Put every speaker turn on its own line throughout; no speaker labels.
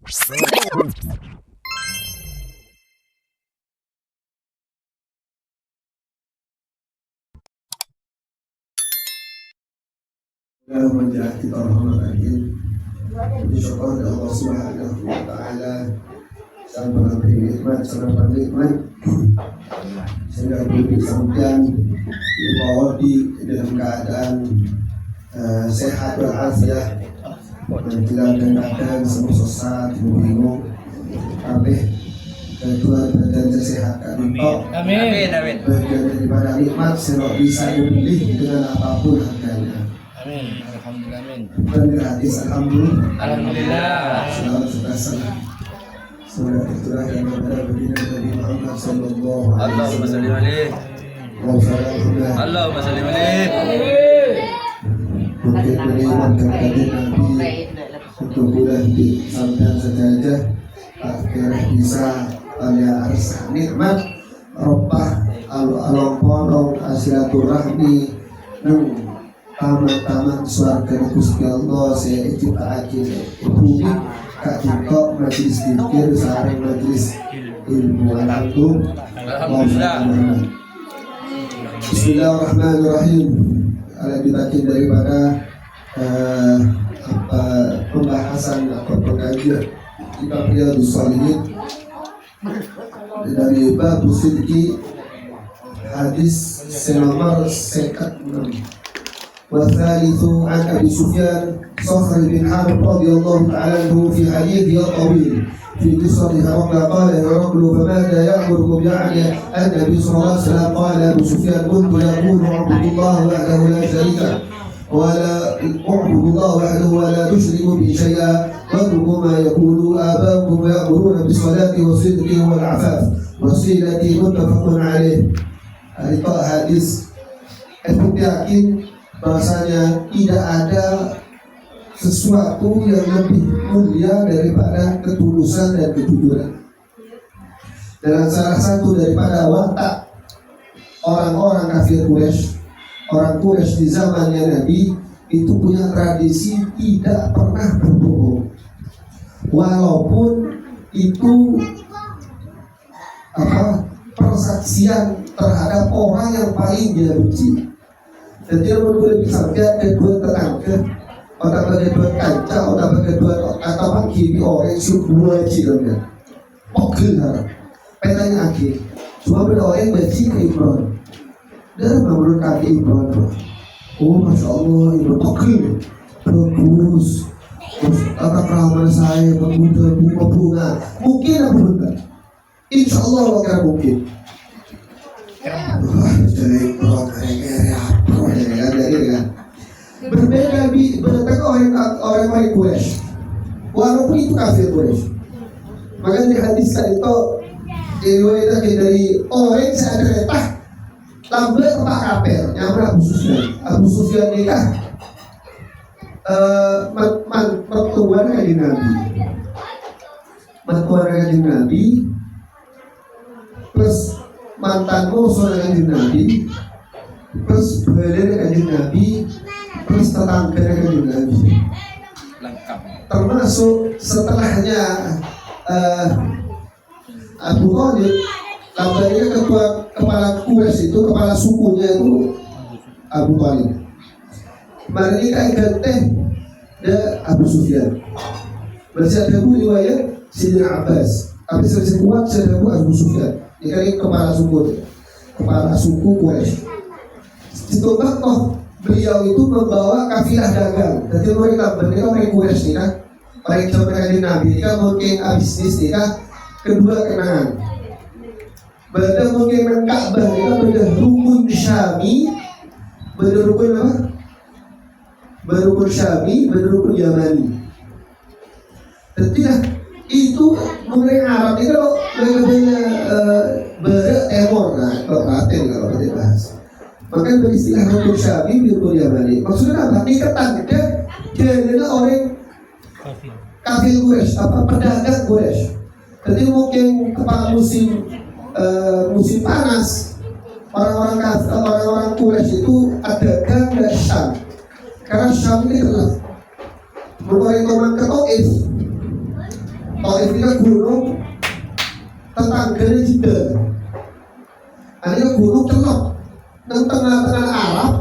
Menjadi rahmatin disyukur Allah Subhanahu wa taala sang pemberi nikmat sang penikmat sehingga diberi sampean dibawa di dalam keadaan sehat walafiat dan tidak ada keadaan semua sesat bingung tapi kedua badan sehat kami
Amin.
bagian daripada nikmat sehingga bisa dibeli dengan apapun harganya.
Amin. Alhamdulillah. Amin.
Dan gratis alhamdulillah.
Alhamdulillah.
Sudah tercurahkan kepada baginda Nabi Muhammad sallallahu
Allahumma salli alaihi.
wasallam.
Allahumma salli alaihi.
Mungkin beriman kepada Nabi untuk bulan sampai saja akhirnya bisa alias nikmat ropah along asilaturahmi nang taman-taman suarga Gusti Allah saya ciptaake bumi kak TikTok majelis zikir sareng majelis ilmu
Alhamdulillah.
Bismillahirrahmanirrahim. Ada kita daripada pembahasan atau pengajian kitab Riyadhus Shalihin dari bab sidqi hadis nomor 56. والثالث عن أبي سفيان صخر بن حرب رضي الله تعالى عنه في حديث طويل في قصة هرقل قال هرقل فماذا يأمركم يعني النبي صلى الله عليه وسلم قال أبو سفيان كنت يقول اعبدوا الله وحده لا شريك له ولا اعبدوا الله وحده ولا تشركوا به شيئا واتركوا ما يقول آباؤكم ويأمرون بالصلاة والصدق والعفاف والصلة متفق عليه. Itu hadis aku yakin bahasanya tidak ada sesuatu yang lebih mulia daripada ketulusan dan kejujuran. Dan salah satu daripada watak orang-orang kafir Quraisy, orang Quraisy di zamannya Nabi itu punya tradisi tidak pernah berbohong, walaupun itu persaksian terhadap orang yang paling dia benci. Dan dia menurut sampai kedua tetangga, atau kedua kancah, atau kedua atau pagi orang sebuah ciloknya, pokil harap. Petanya akhir, cuma beda orang benci ke Ibrahim. Dan menurut kaki Ibrahim, oh masya Allah Ibrahim pokil, bagus. Terus kata peramal saya pemuda bunga, mungkin apa benar? Insya Allah akan mungkin. Jadi berbeda dengan orang Quraisy, walaupun itu kafir Quraisy. Maka di hadis itu diriwayatkan dari orang seadrata lambat pak kafir nyampe Abu Sufyan nikah mertuan kanjeng Nabi plus mantan musuh kanjeng Nabi plus beler kanjeng Nabi plus tetangga kanjeng Nabi
Lengkap.
termasuk setelahnya Abu Thalib lambangnya kepala Quraisy itu kepala sukunya itu Abu Thalib. Mereka ikatnya Abu Sufyan. Bersadaku riwayat Sayyidina Abbas, tapi selisih kuat sadaku Abu Sufyan. Ini kepala suku Quraisy. Ditambah toh beliau itu membawa kafilah dagang. Jadi mereka orang Quraisy nih kan, orang zaman Nabi ini kan mungkin bisnis nih kan, kedua kenangan. Benda mungkin Ka'bah ini kan benda rukun Syami, benda rukun apa? Berukun Syami, benda rukun Yamani. Jadi itu mengenai Arab itu kalau mereka beremor, nah kalau paten kalau kita bahas. Maka beristilah rukun Syami, rukun Yamani. Maksudnya apa? Ikatan dia adalah orang kafir Quraisy, pedagang Quraisy. Jadi mungkin kepala musim panas orang Quraisy itu dagang dari Syam. Karena Syam ini adalah merupakan teman ke Taif. Taif ini kan gunung tetangganya Jeddah. Ini kan gunung celok dan tengah-tengah Arab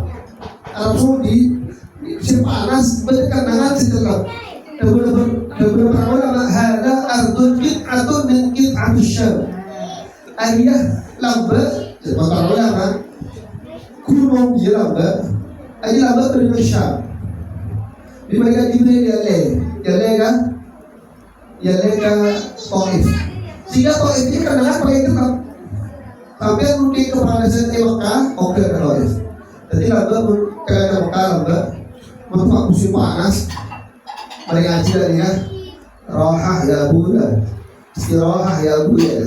Saudi musim panas berkenangan sejelek. Dan beberapa ulama hada ardun qit'atun min qit'atus syam. Ariyah lamba beberapa ulama gunung di lamba dari Syam. Di bagian Jibril ya ke Taif. Sehingga Taif ini kadang-kadang pakai tetap. Sampai mungkin kepada Mekah, oke ke Taif. Jadi lamba ke Mekah lamba memang musim panas. Mereka ngaji dari ya, rohah ya Abu ya, istirahat ya Abu ya,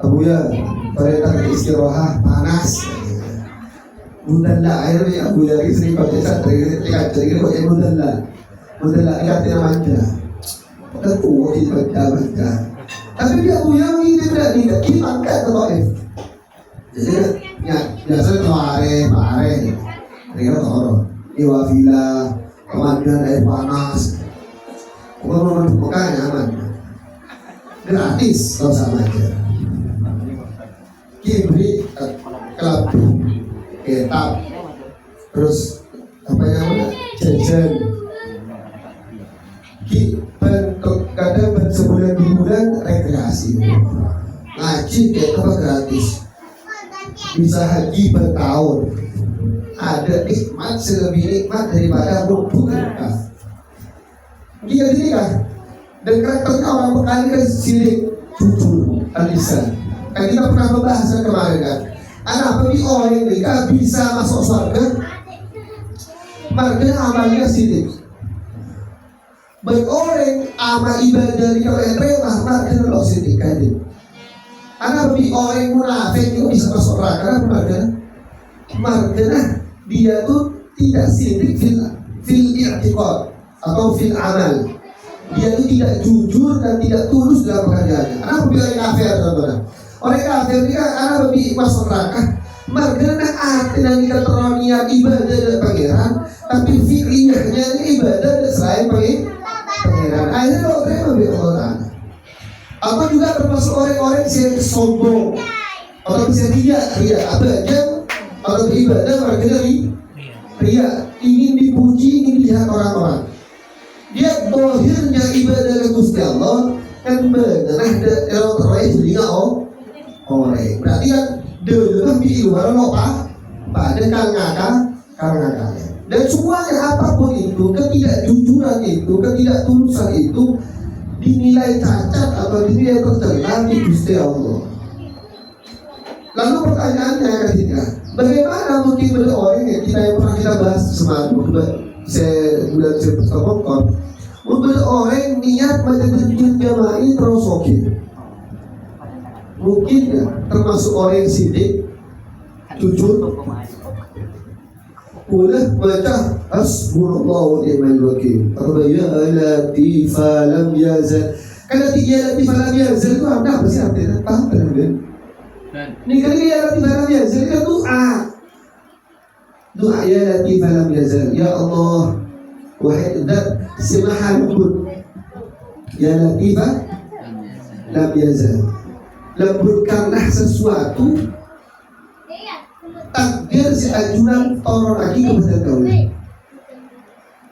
Abu ya, perintah istirahat panas. Mudalla akhirnya Abu ya sering baca santri, jadi kok yang mudalla artinya manja, tentu dibaca. Tapi dia Abu ya ini tidak diangkat ke Taif. Jadi ya biasanya pare, mereka orang. Iwafila, komandan air panas, bukan nyaman, gratis kalau sama aja. Kibri, kelabu, ketap, terus apa namanya jajan. Kadang sebulan 2 bulan rekreasi, ngaji kayak apa gratis, bisa haji bertahun. Ada nikmat selebih nikmat daripada rumput Mekah. Dia nikah dan karakternya orang Mekah ini kan sirik, jujur, alisan. Kan kita pernah membahas kemarin kan. Anak bagi orang yang nikah bisa masuk surga, marga amalnya sirik. Bagi orang amal ibadah di kalian remah, marga Allah sirik kan. Anak bagi orang yang munafik juga bisa masuk neraka, marga dia tuh tidak sirik fil i'tiqad atau fil amal. Dia tuh tidak jujur dan tidak tulus dalam pekerjaannya. Anak orang kafir teman-teman. Orang kafir dia anak lebih masuk neraka. Margana artinya kita teroniat ibadah dan pangeran, tapi fi'liyahnya ibadah dan selain pangeran. Akhirnya orang lebih Allah. Apa juga termasuk orang-orang yang sombong atau bisa tidak apa aja. Kalau beribadah mereka dari ria, ingin dipuji, ingin dilihat orang-orang. Dia dohirnya ibadah ke Gusti Allah kan benar kalau terlalu jadi orang. Berarti kan dia di luar lupa pada karena dan semuanya apapun itu, ketidakjujuran itu, ketidaktulusan itu dinilai cacat atau dinilai tercela di Gusti Allah. Lalu pertanyaannya ketika bagaimana mungkin ada orang yang pernah kita bahas semalam bulan September, untuk orang niat menjadi jamaah terus oke, mungkin ya termasuk orang yang sidik, jujur, boleh baca hasbunallahu wa ni'mal wakil atau ya latifa lam yazal. Karena ya latifa lam yazal itu apa sih artinya? Paham kan? Ini kali ya latif lam yazal itu doa ya latif lam yazal, ya Allah wahai zat semaha lembut, ya latif lam yazal, lembutkanlah sesuatu takdir seajunan tolong lagi kepada kau.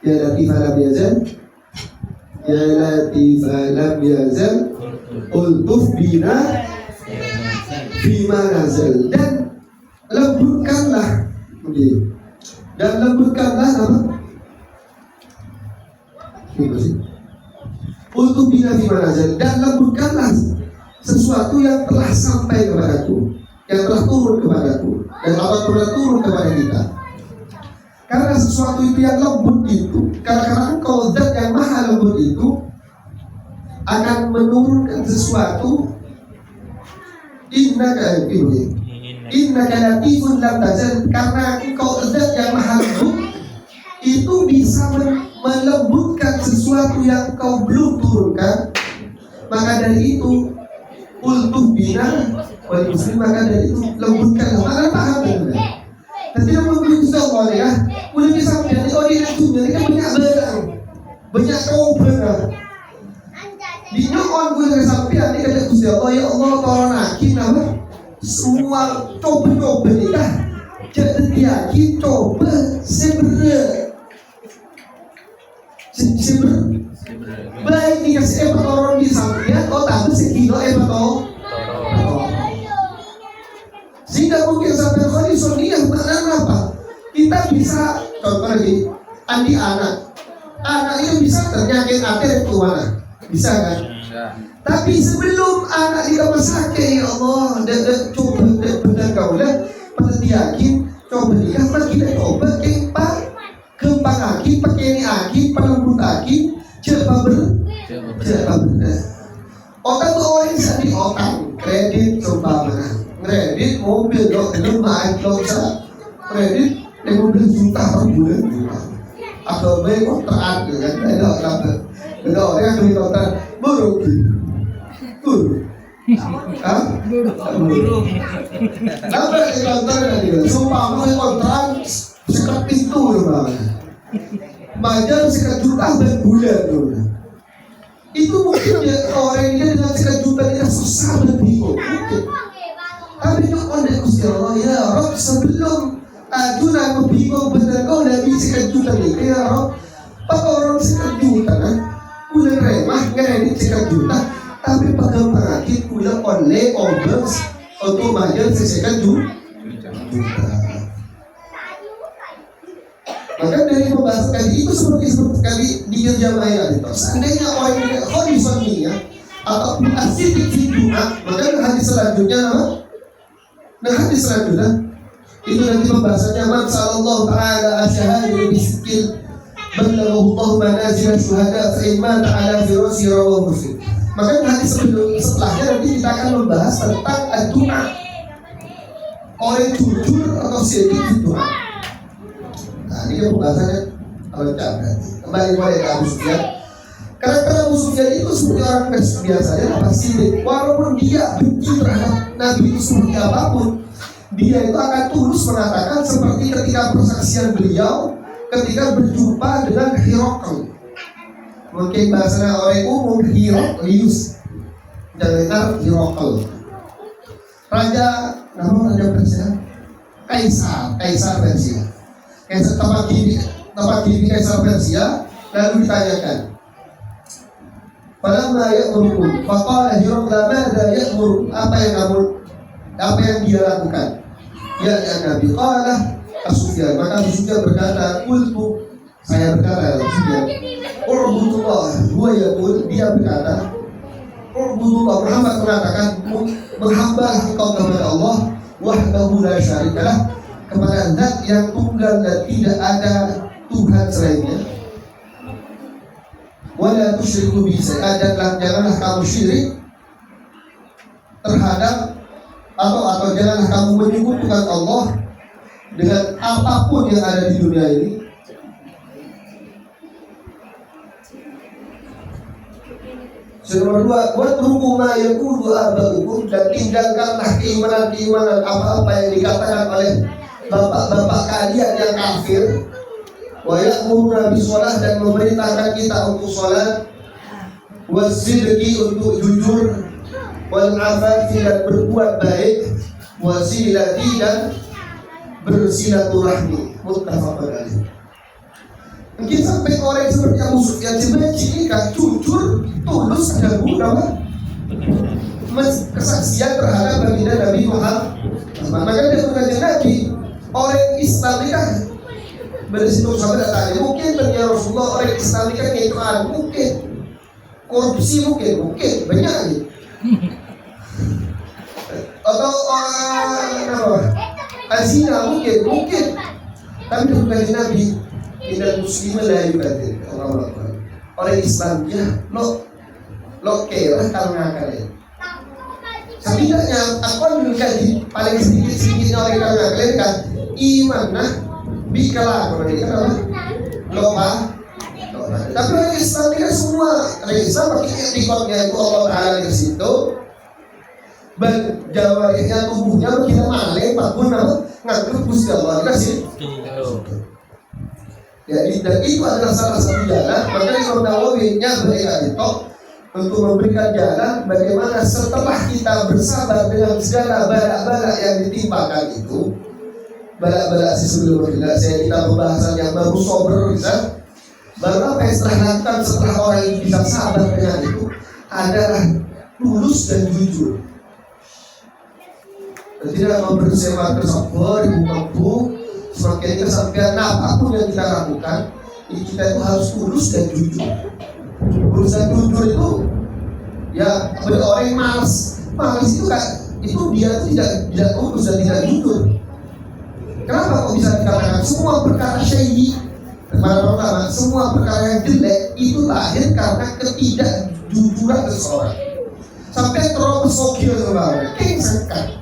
Ya latif lam yazal, ya latif lam yazal, ultuf bina bima nazal, dan lembutkanlah apa? Untuk bina bima nazal, dan lembutkanlah sesuatu yang telah sampai kepadaku, yang telah turun kepadaku, dan akan pernah turun kepada kita. Karena sesuatu itu yang lembut itu, karena engkau zat yang maha lembut itu akan menurunkan sesuatu. Innaka latifun lam tazal, karena engkau zat yang maha lembut itu bisa melembutkan sesuatu yang engkau belum turunkan. Maka dari itu ultuh bina wal muslim, maka dari itu lembutkanlah. Maka paham benar. Tapi yang memberi Allah ya, boleh bisa menjadi orang itu jadi kan banyak barang. banyak coba di nyokon gue sampean ini kata Gusti Allah, ya Allah tolong aki nama semua coba nih kah jadi yakin coba sebenernya baik dikasih orang di sampean oh tapi sekilo toh sehingga mungkin sampai kondisi dia maknanya apa? Kita bisa contoh lagi andi anak itu bisa ternyakit akhir itu mana? Bisa kan?
Bisa.
Tapi sebelum anak di rumah sakit ya Allah coba benar kau dah pada yakin coba dia kita coba kembang aki pakai ini aki pelembut aki coba benar. Otak tuh orang jadi otak kredit coba mana? Kredit mobil dong, rumah dong kredit 15 juta per bulan. Atau baik kontrak kan? Ada orang yang beli kontrak buruk. Kenapa di kontrak tadi? Sumpah mau kontrak sekat pintu rumah. Bayar sekat juta per bulan tuh. Itu mungkin ya orang ini dengan sekat juta dia susah dan bingung. Tapi nyokon dari Gusti Allah ya Rob sebelum ajuna membingung benar kau nabi sekat juta nih ya Rob apa orang sekat juta kan udah remah ngeredit sekat juta tapi pegang perakit udah online obers untuk majar sekat juta. Maka dari pembahasan tadi itu seperti kali di jamaah itu seandainya orang yang kondisinya atau asidik hidupnya maka hadis selanjutnya apa? Nah hadis selanjutnya itu nanti pembahasannya man sallallahu ta'ala asyahadu bisikil balaghahu Allah manazil syuhada fa imma ta'ala firasi rawahu Muslim. Maka hadis setelahnya nanti kita akan membahas tentang doa orang jujur atau sedikit di doa. Nah ini pembahasannya lengkap berarti. Kembali kepada Abu Sufyan. Karena Abu Sufyan itu seperti orang biasanya pasti walaupun dia benci terhadap Nabi itu seperti apapun, dia itu akan tulus mengatakan seperti ketika persaksian beliau ketika berjumpa dengan Hirokl. Mungkin bahasanya orang umum Hiroklius, jangan Hirokl. Raja Persia, Kaisar Persia. Tempat kiri Kaisar Persia. Lalu ditanyakan, falamma ya'murukum faqala Hirokl madza ya'murukum, apa yang dia lakukan? Ya Nabi qala As-Sufyan, maka As-Sufyan berkata qultu, saya berkata As-Sufyan urbudullah, huwa yaqul, dia berkata urbudullah, Muhammad mengatakan berhamba engkau kepada Allah wahdahu la syarikalah, kepada zat yang tunggal dan tidak ada Tuhan selainnya. Wala tusyriku bihi syai'an, dan janganlah kamu syirik terhadap atau janganlah kamu menyekutukan Allah dengan apapun yang ada di dunia ini. Nomor 2, watruku ma yaqulu aba'ukum, dan tinggalkanlah keimanan apa-apa yang dikatakan oleh bapak-bapak kalian yang kafir. Wa ya'muruna bisolah, dan memerintahkan kita untuk sholat, wasidqi, untuk jujur, wal afafi, dan berbuat baik, wasilati, dan bersilaturahmi. Muttafaqun alaih. Mungkin sampai orang seperti Abu Sufyan sebenarnya ini kan jujur, tulus, ada apa? Kesaksian terhadap baginda Nabi Muhammad. Maka dia berkata Nabi, orang Islam ini kan bersitu sahabat tanya, mungkin ya Rasulullah orang Islam ini kan itu mungkin korupsi mungkin banyak nih. Atau azina mungkin, tapi bukan Nabi. Tidak muslim lah ibadah orang Islam ya lo kira karena kalian. Setidaknya aku mengkaji paling sedikitnya orang karena kalian kan iman nah bikalah orang ini kan loba. Tapi orang Islam ini semua orang Islam pakai etikotnya itu Allah Taala di situ. Jawabannya tubuhnya kita malai apapun apa ngangkat Gusti Allah kasih. dan itu adalah salah satu jalan. Maka Imam Nawawi nyabari itu untuk memberikan jalan bagaimana setelah kita bersabar dengan segala balak-balak yang ditimpakan itu. Balak-balak sebelum kita pembahasan yang baru sober bisa. Baru apa yang setelah dilakukan setelah orang ini bisa sabar dengan itu adalah tulus dan jujur. Tidak mempersiapkan bersabar, ibu semakin kesampaian apapun yang kita lakukan, kita itu harus tulus dan jujur. Urusan jujur itu, ya orang yang malas itu kan, itu dia tidak tulus dan tidak jujur. Kenapa kok bisa dikatakan semua perkara syai'i? Pertama, semua perkara yang jelek itu lahir karena ketidakjujuran seseorang. Sampai terlalu sokil sebenarnya, kengsekan.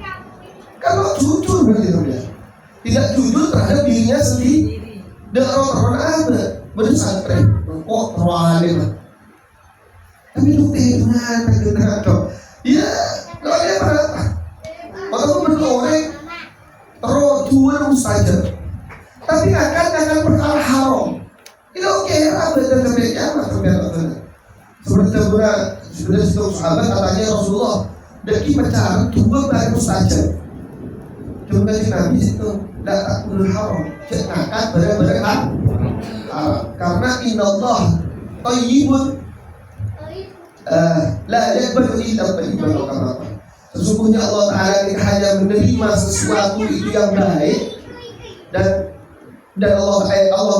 Kalau jujur berarti dia tidak jujur terhadap dirinya sendiri. Dan orang ada bersantren, kok terwalim. Tapi itu tenang, ya kalau dia berapa? Walaupun berorang terjual mustajab, tapi akan perkara haram. Itu oke, ada terbaiknya apa terbaiknya? Seperti sebenarnya sahabat katanya Rasulullah dari pacaran dua baru mustajab. Cuma Nabi itu tidak takul haram, jangan benar-benar haram. Karena innallaha thayyibun la yaqbalu illa thayyiban kama. Sesungguhnya Allah Ta'ala hanya menerima sesuatu itu yang baik dan Allah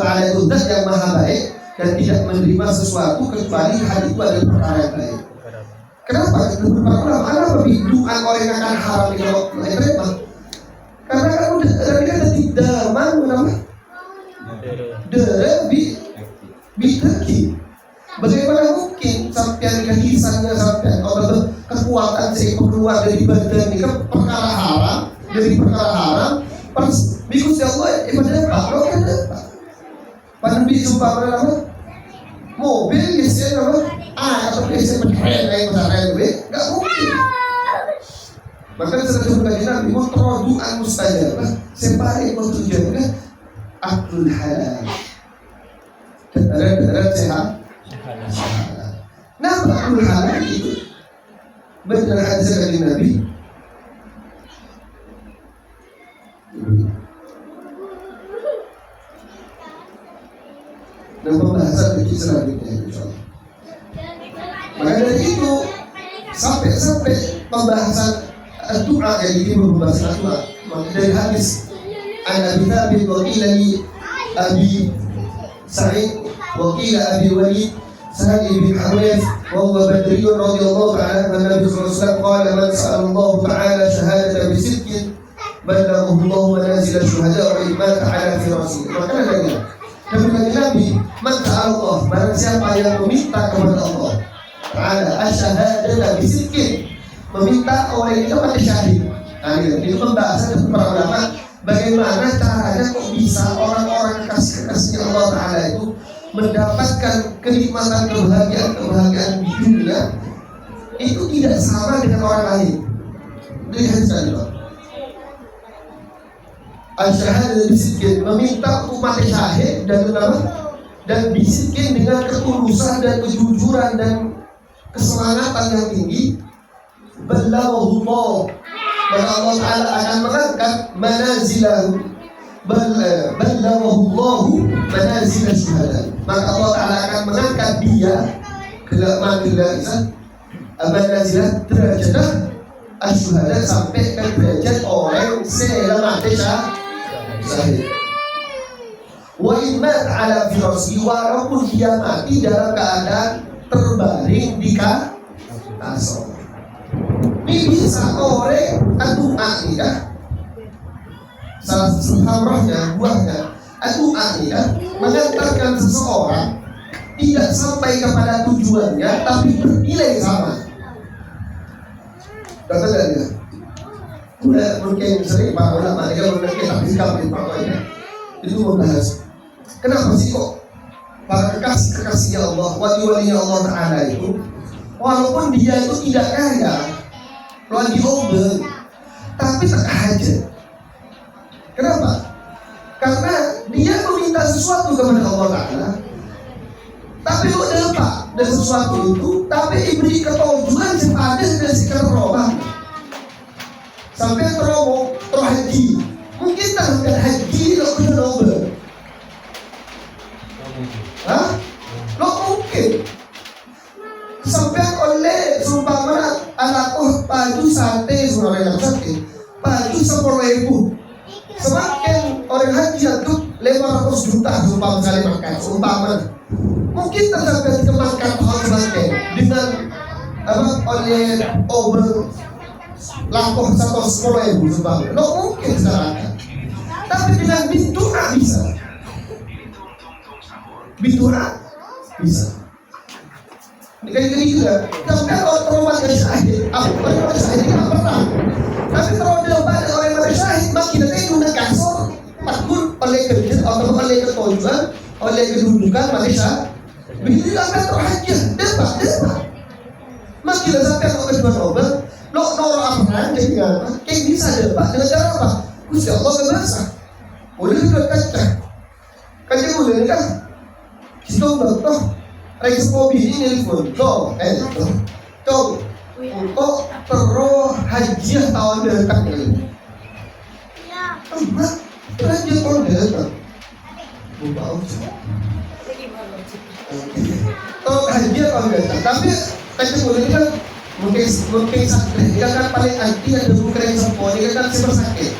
Ta'ala itu zat yang maha baik dan tidak menerima sesuatu kecuali hal itu adalah perkara yang baik. Kenapa? Kenapa biduan orang yang akan haram di kalau mereka? Karena kan udah ada tidak mana bidaki. Bagaimana mungkin sampai kehisannya sampai atau kekuatan seekor keluar dari badan ini kan perkara haram, dari perkara haram bikus ya Allah ibadah apa? Lo kan apa? Pada sumpah pada apa? Mobil biasanya apa? Atau biasanya berkait kayak misalnya nggak mungkin. Maka setelah berkaji Nabi mutrodu'an mustajabah separe tujuan kan aklul halal. Kendaraan sehat. Nah, aklul halal itu benar hadis dari Nabi. Dan pembahasan fikih selanjutnya insyaallah. Maka dari itu sampai pembahasan doa yang ini pembahasan doa. Maka dari hadis An-Nabi Thabit wa qila li Abi Sa'id wa qila Abi Walid Sa'id bin Hawif wa huwa Badriyun radhiyallahu ta'ala anhu Nabi sallallahu alaihi wasallam qala man sa'ala Allah ta'ala shahadatan bi sidqin balaghahu Allah manazil syuhada wa iman ta'ala fi rasul. Maka dari Nabi man sa'ala Allah, barang siapa yang meminta kepada Allah ta'ala asyhadatan bi sidqin, meminta orang itu pada syahid. Nah, itu pembahasan para ulama bagaimana caranya kok bisa orang-orang kekasih Allah Ta'ala itu mendapatkan kenikmatan kebahagiaan di dunia itu tidak sama dengan orang lain. Lihat saja. Asyhadu bisidqin, meminta untuk mati syahid dan bisidqin dengan ketulusan dan kejujuran dan keselamatan yang tinggi. Balaghahu Allah, maka Allah Ta'ala akan mengangkat manazilahu. Balaghahu Allah manazil syuhada, maka Allah Ta'ala akan mengangkat dia ke manzilah manazilah derajat asyuhada sampai ke derajat orang selamat syahid. Wa immat ala firasi, walaupun dia mati dalam keadaan terbaring di kasur. Ini bisa orang doa ini kan, salah satu hamrahnya, buahnya doa ini kan mengantarkan seseorang tidak sampai kepada tujuannya tapi bernilai sama. Kata dia, udah mungkin sering Pak ulama dia mungkin tak di pokoknya itu membahas kenapa sih kok para kekasihnya Allah, wali-walinya Allah Ta'ala itu walaupun dia itu tidak kaya, lagi obeng, tapi tak hajat. Kenapa? Karena dia meminta sesuatu kepada Allah Ta'ala, tapi kok dapat dari sesuatu itu, tapi diberi ketujuan sepadan dari sikap roba. Sampai terobok, terhaji. Mungkin tak haji lo kena nobel. Hah? Lo mungkin. Sampai oleh sumpah anakku padu sate seorang yang sakit, padu 10.000. Semakin orang haji itu 500 juta sumpah sekali makan, sumpah. Mungkin terdapat kemakan hal semakin dengan oleh over lakuh 10.000 sumpah. Lo mungkin sekarang, tapi dengan bintu'ah bisa. Bintu'ah bisa. Kayak juga, tapi kalau terlalu dari syahid, aku pernah syahid tidak pernah. Tapi kalau dia pada orang yang syahid, makin ada yang guna kasur, takut oleh kerja atau oleh ketujuan, oleh kedudukan Malaysia. Begitu juga akan terhajar, dapat. Makin sampai kalau kedua Nobel, lo noro apa jadi apa? Kayak bisa dapat dengan cara apa? Gusti Allah kebasa, boleh juga kacang, kacang boleh kan? Kita betul. Rex mobil ini nelfon, kok perlu haji tahun dekat ini. Enggak, haji tahun dekat. Bukan aja. Oh haji tahun dekat, tapi kayak boleh kan mungkin sakit. Dia kan paling anti ada bukan yang semua, dia kan super sakit.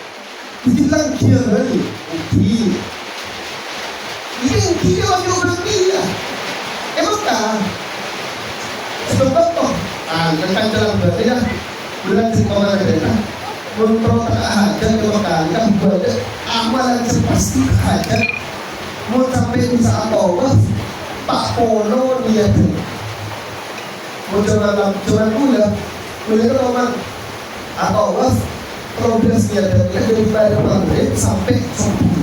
Bilang dia lagi, ini dia lagi orang dia. Emang kan sebab toh kan dalam berarti ya bulan sekolah daerah menurut hajat kelokaan kan buat amalan sepasti hajat mau sampai bisa apa Pak Polo lihat mau cuman gula itu memang atau progres lihat dari pada maghrib sampai subuh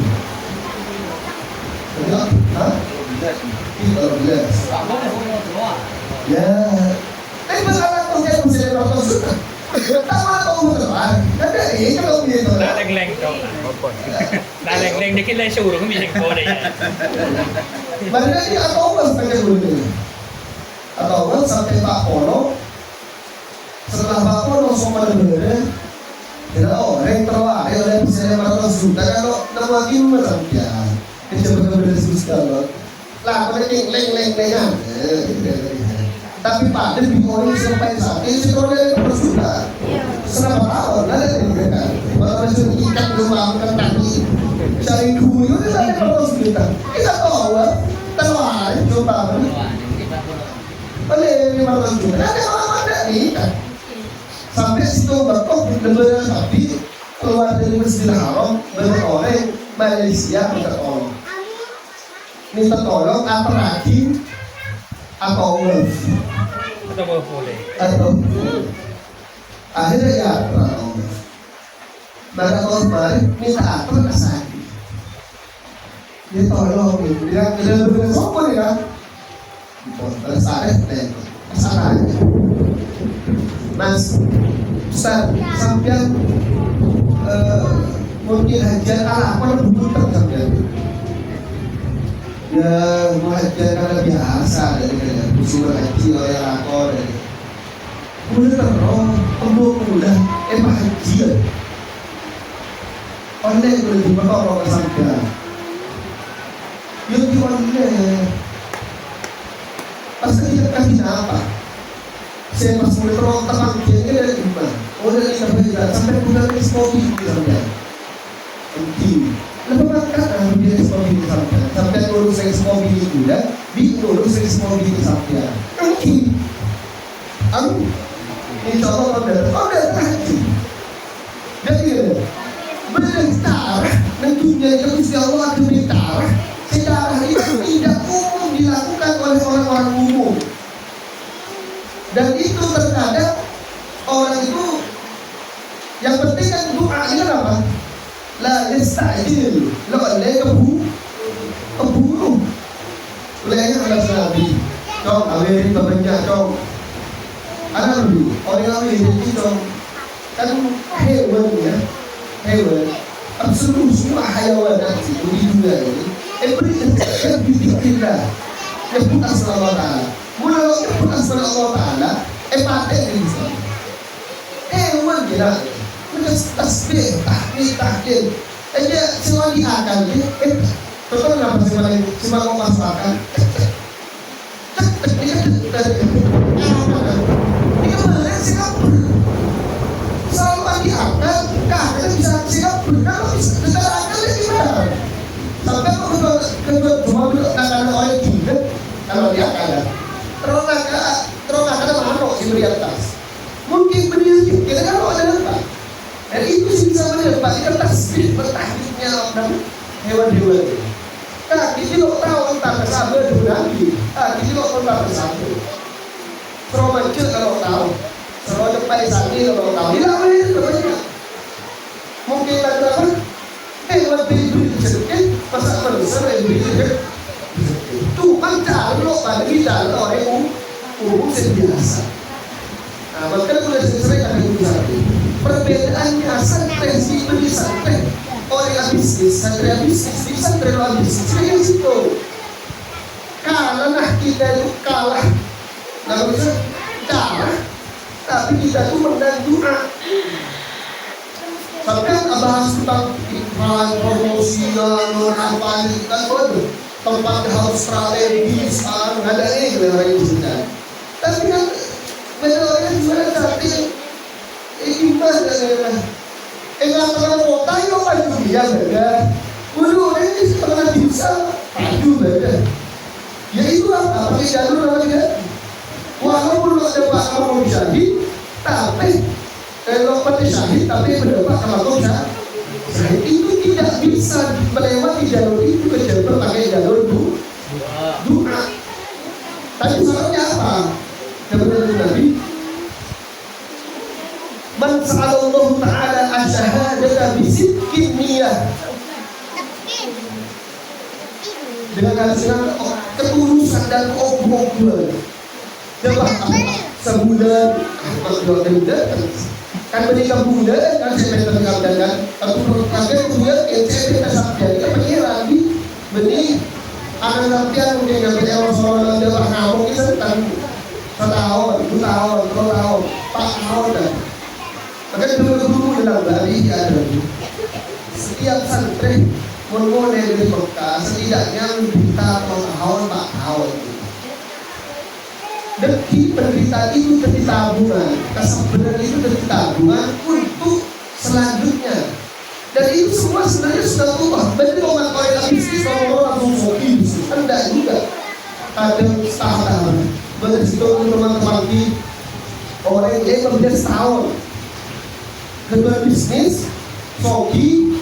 enggak ya, tapi masalah tuh kayak misalnya nonton suka, tahu atau beneran? Ada kalau begitu.
Leng-leng dong. Leng-leng dikit lah suruh kami yang kau deh.
Padahal dia atau pakai dulu, atau sampai Pak Polo, setelah Pak Polo semua bener, kita orang terwari oleh misalnya 400 juta kalau nama kim saja, kita benar-benar susah lah leng-lengan. Tapi pada bingung sampai saat ini sekolah yang bersudah selama tahun ada yang kan kalau macam ikan gelombang kaki cari dulu itu sampai terus kita tahu terwar coba oleh 500 juta ada orang ada ikan sampai situ berkok benar tapi keluar dari Masjidil Haram berorang Malaysia minta tolong apalagi atau
boleh.
Atau akhirnya ya maka kalau kemarin minta apa kasih dia tolong dia benar sopan ya terus ada kesalahan Mas Ustaz sampai mungkin hajian apa butuh sampai ya mengajar karena biasa dari usul haji oleh rakor dari udah terus udah haji oleh udah dipertolong sampai yang oleh pas dia kasih apa saya pas mulai terong tenang dia dari rumah udah sampai bukan eksplosi sampai penting lebih makan dia eksplosi sampai lulus eksplosi juga lulus eksplosi sampai mungkin aku insya Allah udah haji jadi berdentar tentunya itu Gusti Allah akan berdentar secara itu tidak umum dilakukan oleh orang-orang umum dan itu terkadang orang itu yang penting kan doa ini apa? La yasta'jil la keburu lehnya ada nabi dong awet banyak dong ada lebih orang awet itu dong kan hewan ya hewan seluruh semua hayawanat itu di dunia ini berikan bidikinlah nyebut asma Allah Ta'ala. Mula nyebut asma Allah Ta'ala paten ini semua hewan gila mereka tasbih, tahlil dia semua diakan betul kenapa semua mau masuk akal dia kemarin Singapura selalu diakan kita bisa Singapura kalau bisa kita akan gimana sampai cuma karena orang juga kalau diakan terus ada manuk di atas mungkin berdiri kita kan ada apa dan itu sih bisa mendapat kita tasbih bertahlilnya orang hewan-hewan ini. Kita tidak tahu tentang sahabat dulu Nabi. Kita tidak tahu tentang sahabat. Kalau macam kalau tahu, kalau cepat sakit kalau tahu, tidak boleh mungkin ada apa? Hewan beri sedikit, pasal manusia beri sedikit. Tuhan calo pada kita orang umum biasa. Maka sudah sering kami ucapkan perbedaannya santri diberi santri orang bisnis, santri bisnis di santri orang bisnis kayak situ. Karena kita itu kalah, nggak bisa kalah, tapi kita itu menang doa. Sampai bahas tentang iklan, promosi, apa ini kan bodoh. Tempat harus strategis, ada ini orang itu. Tapi kan benar juga tapi gimana ya? Enggak terlalu kota yo maju dia beda. Dulu ini setengah bisa maju beda. Ya itu apa? Pakai jalur apa tidak? Walaupun ada pak kamu syahid, tapi kalau pakai syahid tapi berdebat kalau syahid itu tidak bisa melewati jalur itu kecuali pakai jalur doa. Tapi salahnya apa? Kemudian Nabi Man sa'alallahu ta'ala asyahadata bisidkin niyah dengan ketulusan dan keobrol Jawab sebulan kan menikah bulan kan saya menikah dan aku kaget bulan saya menikah sampai kita pengiran di benih akan latihan mungkin nggak punya orang dia ngomong kita tentang setahun, 2 tahun, 3 tahun, 4 tahun dan maka dulu dalam Bali ada setiap santri mulai dari Mekah setidaknya minta 2 tahun, 4 tahun. Dan penderitaan itu jadi tabungan, kesabaran itu jadi tabungan untuk selanjutnya. Dan itu semua sebenarnya sudah ubah. Berarti orang bisnis, orang fokus, anda juga ada tahap. Berarti teman-teman di orang yang berbeda setahun. Kedua bisnis, sogi,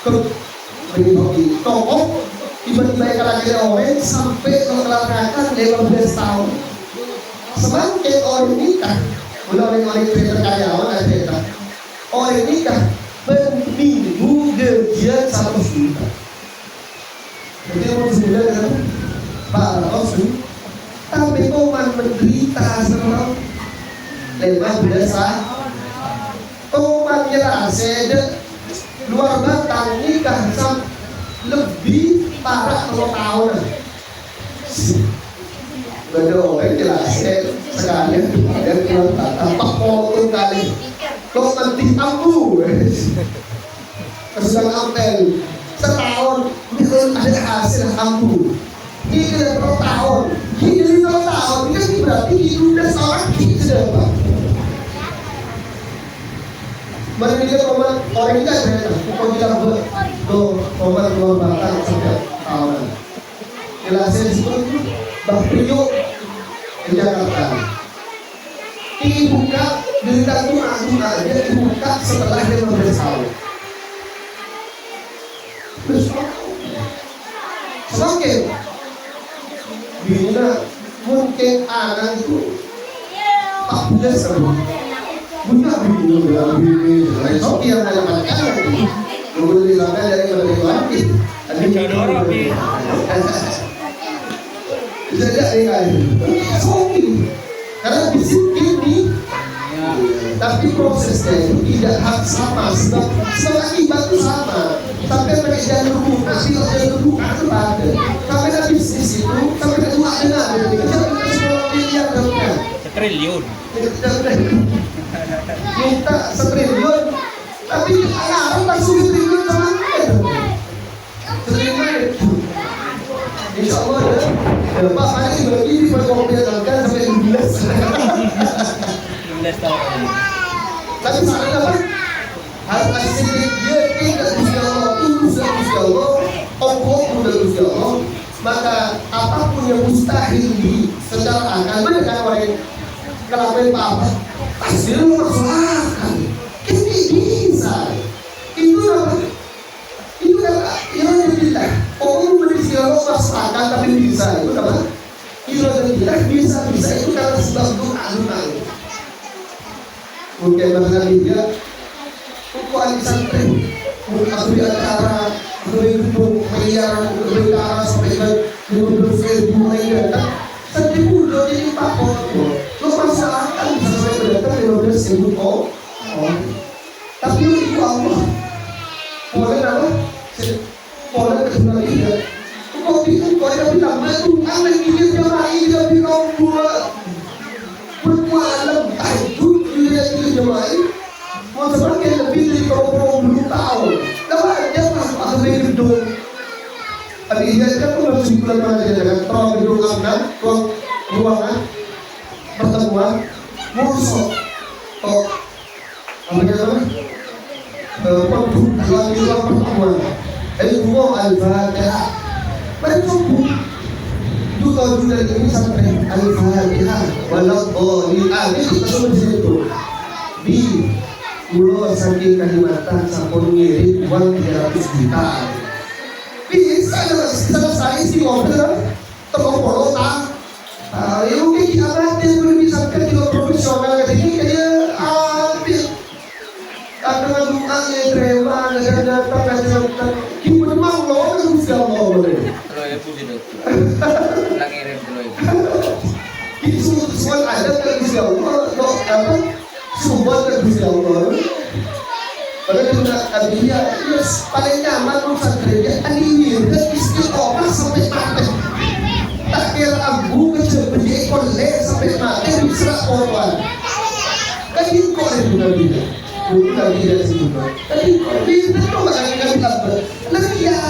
hoki, toko, tiba-tiba lagi orang sampai melakukan 15 tahun. Semakin orang nikah, mulai orang cerita karyawan ada cerita, orang nikah berminggu gajian 1 juta. Jadi orang sebulan kan, Pak Rasul, tapi koman menderita selama 15 tahun. Koman nyerasa luar batang nikah lebih parah 10 tahun. Betul, jelas sekalian dan keluar tampak potong kali. Kau nanti ambu, kesusahan apel setahun bisa ada hasil ambu. Ini tidak perlu tahun, ini 5 tahun, ini berarti sudah seorang sudah apa? Mereka orang ini ada, kau bilang komat keluar batang setiap tahun. Jelasnya disebut Bang Priok di Jakarta. Ini buka berita doa dia dibuka setelah 15 tahun. Terus semakin bila mungkin anak itu 14 tahun. Bukan begini dalam ini. Oke yang ada makan. Kemudian disangka dari lagi. Ada jodoh Robi. Bisa jadi kan? Soki. Karena bisik ini Tapi prosesnya itu tidak sama, sebab akibat itu sama. Sampai pakai jalur buka, pilot jalur buka itu ada. Sampai ada bisnis itu, sampai ada uang dengar. Kita semua miliar dalamnya.
Triliun.
Minta 1 triliun, tapi anak langsung triliun sama triliun itu. Insya Allah ya, Pak Mari bagi diperkompilkan sampai 12.
16 tahun.
Tapi sana apa? Harus asing dia tidak Gusti Allah, tulus dan Gusti Allah, Allah dan Gusti Allah. Maka apapun yang mustahil secara akal, mereka orang kelamin apa? Pasti lu masuk akal. Ini bisa. Itu apa? Itu apa? Itu yang tidak. Orang berisi Allah masuk akal tapi bisa. Itu apa? Itu yang tidak bisa. Itu karena sebab doa. Mungkin barangkali dia untuk ahli santri, untuk ahli acara, ahli gedung, miliaran, ahli acara sampai ke 12.000 miliar. Santri muda jadi pakot. Lo masalahkan bisa sampai berdatang 15.000 orang. Tapi itu Allah. Boleh apa? Boleh kecuali dia. Kau bikin kau yang bilang betul, anak ini jamaah dia bilang buat bermualam tahajud dia jamaah. Mau sebagai lebih dari 20 tahun. Kenapa dia masuk ahli gedung? Tadi dia kan udah sebulan mana dia dengan terang gedung ruangan pertemuan musuh. Oh, apa dia namanya? Ruang pertemuan. Ini dua al-Fatihah. Mereka cukup. Itu kalau juga ini sampai al-Fatihah. Waladhdallin. Itu kita di situ. Di pulau saking Kalimantan sampun ngirim uang 300 juta. Bisa selesai si mobil tolong polota. Ya mungkin kita belum bisa kan juga profesional kayak ini kayak ambil. Ada doanya terima ada datang ada gimana mau lo kan bisa mau boleh.
Kalau ya puji dok. Lagi ngirim dulu.
Itu semua ada kan bisa lo apa? Semua kan bisa Allah. Padahal kita dia paling nyaman urusan kerja anjir dan istiqomah sampai mati. Tak kira abu kecil pergi kolek sampai mati bisa korban. Kan itu kolek bukan dia. Bukan dia sebetulnya. Tapi dia itu lagi kami dapat. Lagi ya.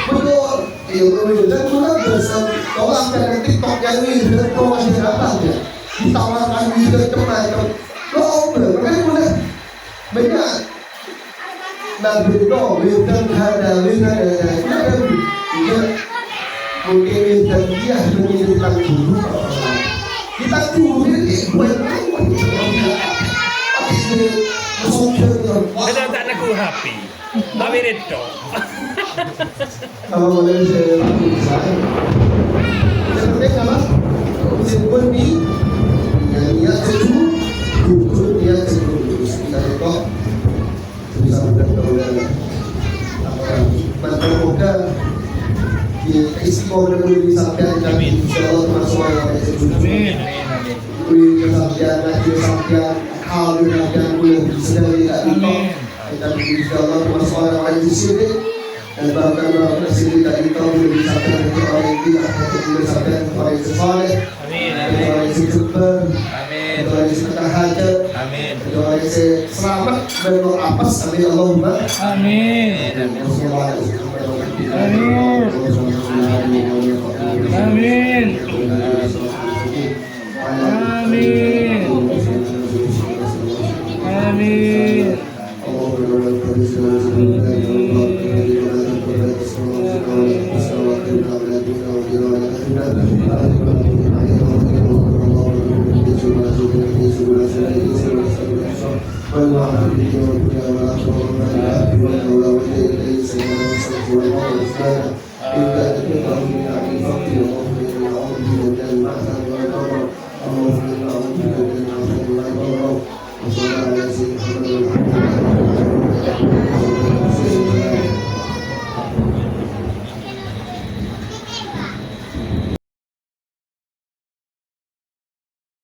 Betul. Ya betul. Dan pulang bersama orang yang TikTok yang ini dan orang yang apa dia. Ditawarkan juga macam. Lo makanya boleh banyak nabi itu wildan ada mungkin dan dia mengirimkan guru kita guru ini
Ada tak nak happy. Tapi itu.
kalau boleh saya seperti apa simpul ni niat itu gugur niat itu kita itu bisa berdoa Moga istiqomah dulu disampaikan dan insyaallah termasuk yang disebut.
Amin.
Kesaksian lagi kesaksian hal yang boleh sedang tidak itu. Kita insyaallah termasuk orang di sini dan bahkan orang di sini tadi itu boleh disampaikan kepada orang yang tidak boleh disampaikan kepada yang soleh. Amin. Orang yang super. Amin. Orang yang suka hajat. Amin. Orang yang selamat dan berapes. Amin Allahumma.
Amin.
Amin.
Amin.